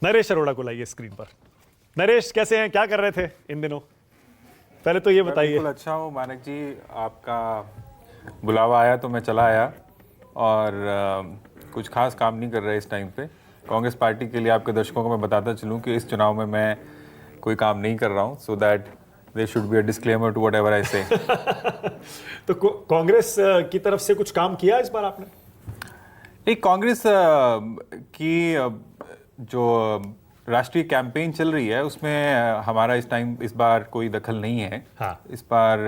नरेश अरोड़ा को लाइए स्क्रीन पर। नरेश कैसे हैं, क्या कर रहे थे इन दिनों, पहले तो ये बताइए। बिल्कुल अच्छा हूँ मानक जी, आपका बुलावा आया तो मैं चला आया और कुछ खास काम नहीं कर रहे इस टाइम पे। कांग्रेस पार्टी के लिए आपके दर्शकों को मैं बताता चलूँ कि इस चुनाव में मैं कोई काम नहीं कर रहा हूँ, so that there should be a disclaimer to whatever I say. तो कांग्रेस की तरफ से कुछ काम किया इस बार आपने? एक कांग्रेस की जो राष्ट्रीय कैंपेन चल रही है उसमें हमारा इस बार कोई दखल नहीं है। हाँ। इस बार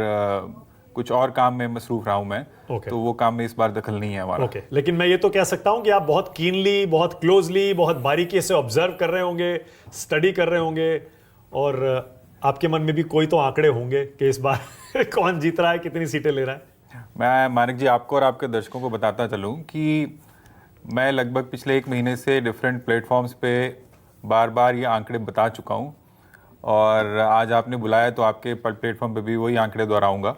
कुछ और काम में मसरूफ रहा हूं मैं। Okay. तो वो काम में इस बार दखल नहीं है हमारा। ओके, लेकिन मैं ये तो कह सकता हूं कि आप बहुत कीनली, बहुत क्लोजली, बहुत बारीकी से ऑब्जर्व कर रहे होंगे, स्टडी कर रहे होंगे, और आपके मन में भी कोई तो आंकड़े होंगे कि इस बार कौन जीत रहा है, कितनी सीटें ले रहा है। मैं मानिक जी आपको और आपके दर्शकों को बताता चलूं कि मैं लगभग पिछले 1 महीने से डिफरेंट प्लेटफॉर्म्स पे बार बार ये आंकड़े बता चुका हूं, और आज आपने बुलाया तो आपके प्लेटफॉर्म पे भी वही आंकड़े दोहराऊंगा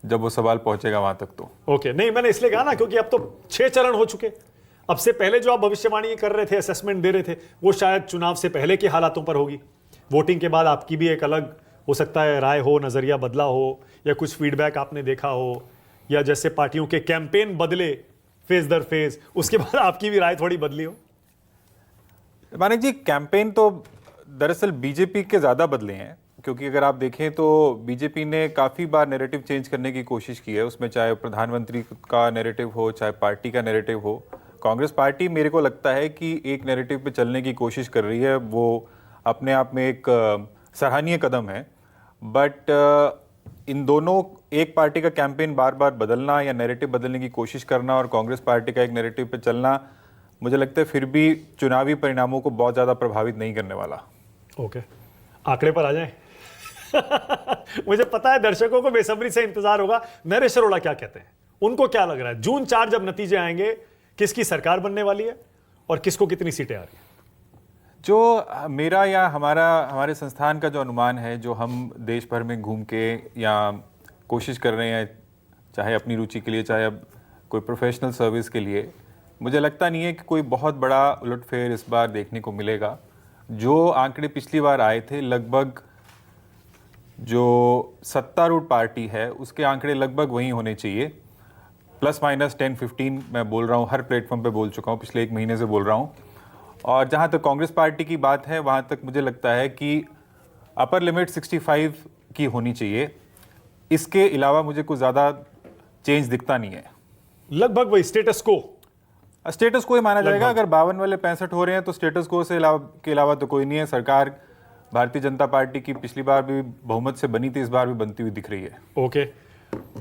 जब वो सवाल पहुंचेगा वहां तक। तो ओके, नहीं मैंने इसलिए कहा ना क्योंकि अब तो 6 चरण हो चुके। अब से पहले जो आप भविष्यवाणी कर रहे थे, असेसमेंट दे रहे थे, वो शायद चुनाव से पहले के हालातों पर होगी। वोटिंग के बाद आपकी भी एक अलग हो सकता है राय हो, नजरिया बदला हो, या कुछ फीडबैक आपने देखा हो, या जैसे पार्टियों के कैंपेन बदले फेज दर फेज, उसके बाद आपकी भी राय थोड़ी बदली हो। मानिक जी कैंपेन तो दरअसल बीजेपी के ज़्यादा बदले हैं, क्योंकि अगर आप देखें तो बीजेपी ने काफ़ी बार नैरेटिव चेंज करने की कोशिश की है। उसमें चाहे प्रधानमंत्री का नैरेटिव हो, चाहे पार्टी का नैरेटिव हो। कांग्रेस पार्टी मेरे को लगता है कि एक नैरेटिव पे चलने की कोशिश कर रही है, वो अपने आप में एक सराहनीय कदम है। बट इन दोनों, एक पार्टी का कैंपेन बार बार बदलना या नैरेटिव बदलने की कोशिश करना और कांग्रेस पार्टी का एक नैरेटिव पे चलना, मुझे लगता है फिर भी चुनावी परिणामों को बहुत ज़्यादा प्रभावित नहीं करने वाला। ओके, आंकड़े पर आ जाएं। मुझे पता है दर्शकों को बेसब्री से इंतजार होगा, नरेश अरोड़ा क्या कहते हैं, उनको क्या लग रहा है जून 4 जब नतीजे आएंगे, किसकी सरकार बनने वाली है और किसको कितनी सीटें आ रही है? जो मेरा या हमारे संस्थान का जो अनुमान है, जो हम देश भर में घूम के या कोशिश कर रहे हैं, चाहे अपनी रुचि के लिए, चाहे अब कोई प्रोफेशनल सर्विस के लिए, मुझे लगता नहीं है कि कोई बहुत बड़ा उलटफेर इस बार देखने को मिलेगा। जो आंकड़े पिछली बार आए थे, लगभग जो सत्तारूढ़ पार्टी है उसके आंकड़े लगभग वही होने चाहिए, प्लस माइनस 10-15 मैं बोल रहा हूँ, हर प्लेटफॉर्म पे बोल चुका हूँ, पिछले 1 महीने से बोल रहा हूँ। और जहाँ तक कांग्रेस पार्टी की बात है, वहाँ तक मुझे लगता है कि अपर लिमिट 65 की होनी चाहिए। इसके अलावा मुझे कुछ ज़्यादा चेंज दिखता नहीं है। लगभग वही स्टेटस को ही माना जाएगा। अगर 52 वाले 65 हो रहे हैं तो स्टेटस को के अलावा तो कोई नहीं है। सरकार भारतीय जनता पार्टी की पिछली बार भी बहुमत से बनी थी, इस बार भी बनती हुई दिख रही है। ओके,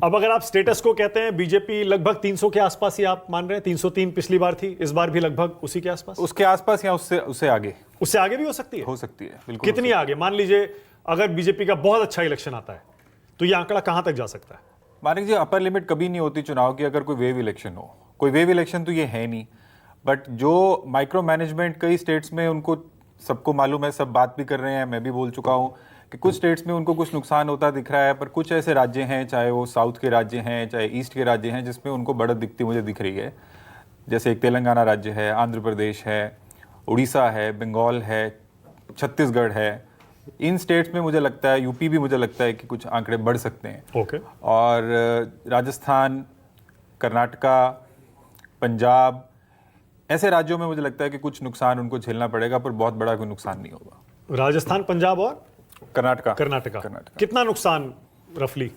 अब अगर आप स्टेटस को कहते हैं, बीजेपी लगभग 300 के आसपास ही आप मान रहे हैं? 303 पिछली बार थी, इस बार भी लगभग उसी के आसपास, उसके आसपास या उससे आगे। उससे आगे भी हो सकती है? हो सकती है, बिल्कुल। कितनी आगे? मान लीजिए अगर बीजेपी का बहुत अच्छा इलेक्शन आता है तो ये आंकड़ा कहां तक जा सकता है? मानिक जी, अपर लिमिट कभी नहीं होती चुनाव की अगर कोई वेव इलेक्शन हो। कोई वेव इलेक्शन तो ये है नहीं, बट जो माइक्रो मैनेजमेंट कई स्टेट्स में, उनको सबको मालूम है, सब बात भी कर रहे हैं, मैं भी बोल चुका हूँ कि कुछ स्टेट्स में उनको कुछ नुकसान होता दिख रहा है, पर कुछ ऐसे राज्य हैं, चाहे वो साउथ के राज्य हैं, चाहे ईस्ट के राज्य हैं, जिसमें उनको बढ़त दिखती मुझे दिख रही है। जैसे एक तेलंगाना राज्य है, आंध्र प्रदेश है, उड़ीसा है, बंगाल है, छत्तीसगढ़ है। इन स्टेट्स में मुझे लगता है, यूपी भी मुझे लगता है कि कुछ आंकड़े बढ़ सकते हैं। ओके। और राजस्थान, कर्नाटका, पंजाब, ऐसे राज्यों में मुझे लगता है कि कुछ नुकसान उनको झेलना पड़ेगा, पर बहुत बड़ा कोई नुकसान नहीं होगा। राजस्थान, पंजाब और कर्नाटका। कितना नुकसान रफली,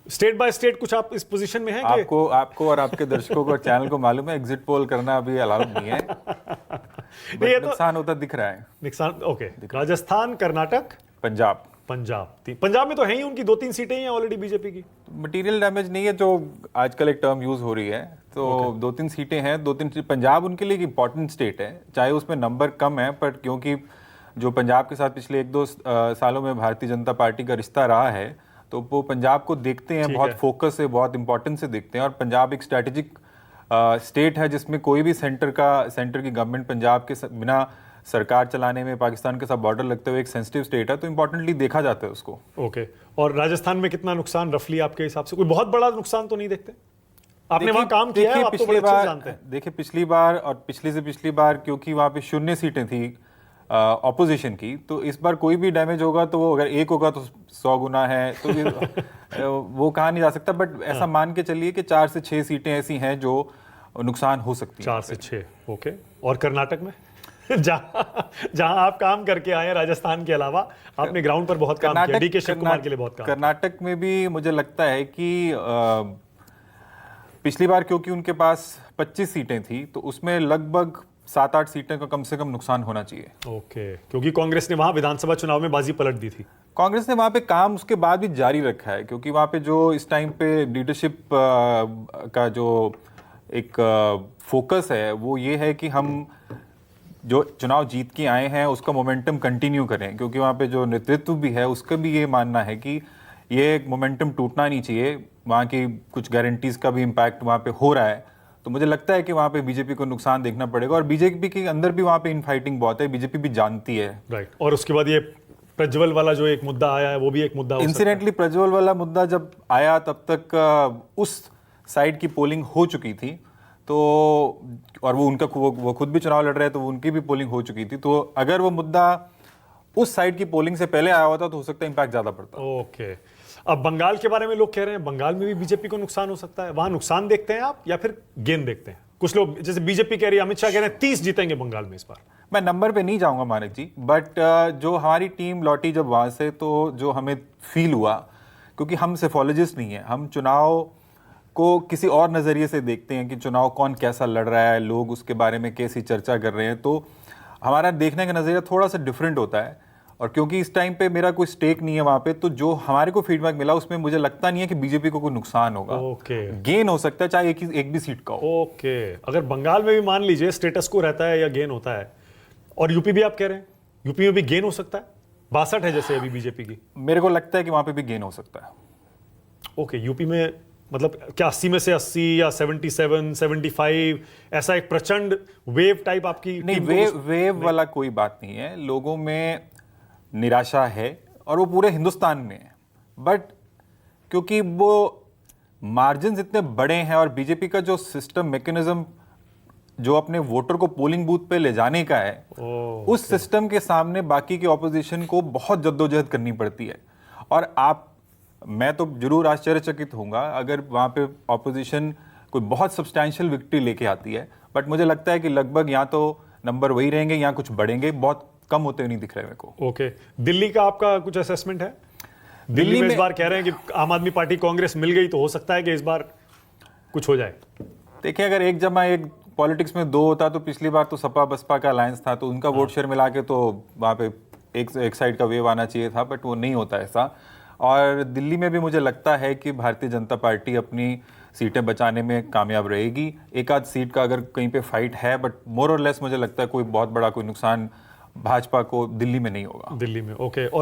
स्टेट बाय स्टेट कुछ आप इस पोजीशन में हैं कि? आपको और आपके दर्शकों को, चैनल को मालूम है एग्जिट पोल करना अभी अलाउड नहीं है। ये तो नुकसान होता दिख रहा है। नुकसान, ओके। राजस्थान, कर्नाटक, पंजाब में तो है ही उनकी 2-3 सीटें ही हैं ऑलरेडी बीजेपी की। मटेरियल डैमेज नहीं है, जो आजकल एक टर्म यूज हो रही है, तो 2-3 सीटें हैं। 2-3 पंजाब उनके लिए एक इंपॉर्टेंट स्टेट है, चाहे उसमें नंबर कम है, पर क्योंकि जो पंजाब के साथ पिछले 1-2 सालों में भारतीय जनता पार्टी का रिश्ता रहा है, तो वो पंजाब को देखते हैं, बहुत फोकस से, बहुत इंपॉर्टेंस से देखते हैं। और पंजाब एक स्ट्रैटेजिक स्टेट है, जिसमें कोई भी सेंटर की गवर्नमेंट पंजाब के बिना सरकार चलाने में पाकिस्तान के साथ बॉर्डर लगते हुए एक सेंसिटिव स्टेट है, तो इंपॉर्टेंटली देखा जाता है उसको। ओके। और राजस्थान में कितना नुकसान रफली आपके हिसाब से? कोई बहुत बड़ा नुकसान तो नहीं देखते? आपने वहां काम किया है, आप तो बड़े अच्छे से जानते हैं। देखिए पिछली बार और पिछली से पिछली बार, क्योंकि वहां पे 0 सीटें थी ऑपोजिशन की, तो इस बार कोई भी डैमेज होगा तो वो अगर एक होगा तो 100 गुना है, तो वो कहा नहीं जा सकता। बट ऐसा मान के चलिए कि 4 से 6 सीटें ऐसी हैं जो नुकसान हो सकती है। 4 से 6, ओके। और कर्नाटक में जहां आप काम करके आए हैं, राजस्थान के अलावा आपने ग्राउंड पर बहुत काम किया, डीके शिव कुमार के लिए बहुत काम। कर्नाटक में भी मुझे लगता है कि पिछली बार क्योंकि उनके पास 25 सीटें थी, तो उसमें लगभग 7-8 सीटें का कम से कम नुकसान होना चाहिए। ओके, क्योंकि कांग्रेस ने वहां विधानसभा चुनाव में बाजी पलट दी थी। कांग्रेस ने वहां पे काम उसके बाद भी जारी रखा है, क्योंकि वहां पे जो इस टाइम पे लीडरशिप का जो एक फोकस है वो ये है कि हम जो चुनाव जीत के आए हैं उसका मोमेंटम कंटिन्यू करें, क्योंकि वहाँ पे जो नेतृत्व भी है उसका भी ये मानना है कि ये मोमेंटम टूटना नहीं चाहिए। वहाँ की कुछ गारंटीज का भी इम्पैक्ट वहाँ पे हो रहा है, तो मुझे लगता है कि वहाँ पे बीजेपी को नुकसान देखना पड़ेगा। और बीजेपी के अंदर भी वहाँ पे इनफाइटिंग बहुत है, बीजेपी भी जानती है। राइट। और उसके बाद ये प्रज्वल वाला जो एक मुद्दा आया है वो भी एक मुद्दा हो सकता है। इंसिडेंटली प्रज्वल वाला मुद्दा जब आया तब तक उस साइड की पोलिंग हो चुकी थी, तो और वो खुद भी चुनाव लड़ रहे हैं, तो उनकी भी पोलिंग हो चुकी थी। तो अगर वो मुद्दा उस साइड की पोलिंग से पहले आया होता तो हो सकता है इम्पैक्ट ज्यादा पड़ता। ओके। अब बंगाल के बारे में लोग कह रहे हैं बंगाल में भी बीजेपी को नुकसान हो सकता है, वहां नुकसान देखते हैं आप या फिर गेन देखते हैं? कुछ लोग जैसे बीजेपी कह रही है, अमित शाह कह रहे हैं 30 जीतेंगे बंगाल में इस बार। मैं नंबर पे नहीं जाऊंगा मानिक जी, बट जो हमारी टीम लौटी जब वहां से, तो जो हमें फील हुआ, क्योंकि हम सेफोलॉजिस्ट नहीं है, हम चुनाव को किसी और नज़रिए से देखते हैं कि चुनाव कौन कैसा लड़ रहा है, लोग उसके बारे में कैसी चर्चा कर रहे हैं, तो हमारा देखने का नज़रिया थोड़ा सा डिफरेंट होता है। और क्योंकि इस टाइम पे मेरा कोई स्टेक नहीं है वहाँ पे, तो जो हमारे को फीडबैक मिला उसमें मुझे लगता नहीं है कि बीजेपी को कोई नुकसान होगा। ओके। गेन हो सकता है, चाहे एक भी सीट का हो। ओके। अगर बंगाल में भी मान लीजिए स्टेटस को रहता है या गेन होता है, और यूपी भी आप कह रहे हैं यूपी में भी गेन हो सकता है, 62 है जैसे अभी बीजेपी की, मेरे को लगता है कि वहाँ पे भी गेन हो सकता है। ओके। यूपी में मतलब क्या 80 में से 80 या 77, 75, ऐसा एक प्रचंड वेव टाइप आपकी नहीं, टीम वेव वाला कोई बात नहीं है। लोगों में निराशा है और वो पूरे हिंदुस्तान में है, बट क्योंकि वो मार्जिन इतने बड़े हैं और बीजेपी का जो सिस्टम मैकेनिज्म जो अपने वोटर को पोलिंग बूथ पे ले जाने का है, उस सिस्टम के सामने बाकी की ऑपोजिशन को बहुत जद्दोजहद करनी पड़ती है। और मैं तो जरूर आश्चर्यचकित होऊंगा अगर वहां पे ऑपोजिशन कोई बहुत सब्सटैंशियल विक्ट्री लेके आती है, बट मुझे लगता है कि लगभग या तो नंबर वही रहेंगे या कुछ बढ़ेंगे, बहुत कम होते हुए नहीं दिख रहे मेरे को। ओके। दिल्ली का आपका कुछ असेसमेंट है? दिल्ली में इस बार कह रहे हैं कि आम आदमी पार्टी कांग्रेस मिल गई तो हो सकता है कि इस बार कुछ हो जाए। देखिए, अगर 1 पॉलिटिक्स में 2 होता तो पिछली बार तो सपा बसपा का अलायंस था, तो उनका वोट शेयर मिला के तो वहाँ पे एक साइड का वेव आना चाहिए था, बट वो नहीं होता ऐसा। और दिल्ली में भी मुझे लगता है कि भारतीय जनता पार्टी अपनी सीटें बचाने में कामयाब रहेगी। एक आध सीट का अगर कहीं पे फाइट है, बट मोर और लेस मुझे लगता है कोई बहुत बड़ा कोई नुकसान भाजपा को दिल्ली में नहीं होगा। दिल्ली में, ओके। और